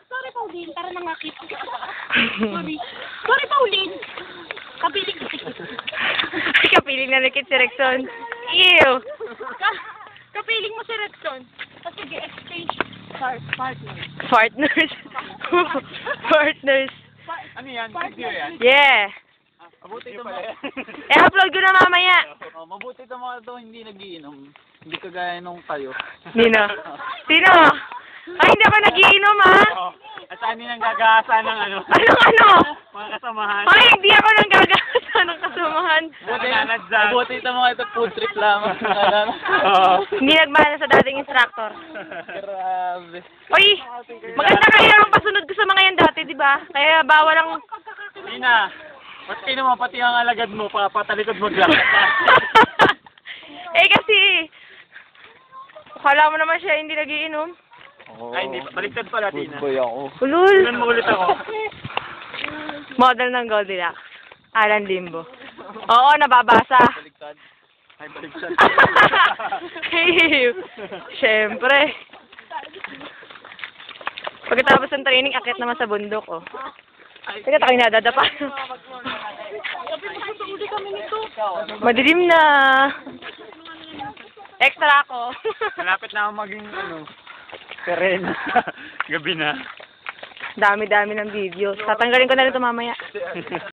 Sorry, Pauline. Tara na nga, Kit. Sorry. Sorry, Pauline. Kapiling. Kapiling na nakit si Rexon. Ew! Kapiling mo si Rexon. Kasi exchange partners. Partners. Partners. Ano yan? Video yan? Yeah. Mabuti ito mga... I-upload ko na mamaya. Mabuti ito mga ito hindi nagiinom. Hindi kagaya nung kayo. Nino? Sino? Ay, hindi ako nagiinom, ha? At saan din ang gagasa ng ano? Anong ano? Mga kasamahan. Ay, hindi ako nang gagasa ng kasamahan. Mabuti ito mga ito food trip lamang. Hindi nagmana sa dating instructor. Grabe. Uy, maganda kayo ang pasunod ko sa mga yan dati, di ba? Kaya bawal ang... Hindi na. Pati naman pati ang alagad mo, patalikod mo lang. Eh kasi, akala mo naman siya hindi nagiinom. Ay, hindi. Baliktad pala, Tina. Boy ako. Ulul. Tingnan mo ulit ako. Model ng Goldilocks. Alan Limbo. Oo, nababasa. Baliktad. Ay, baliktad. Hey, syempre. Pagkatapos ng training, akit naman sa bundok, oh. Teka, tayo nadadapa. Madilim na. Extra ako. Malapit na ako maging, Serena. Gabi na. Dami-dami ng videos. Tatanggalin ko na rin ito mamaya.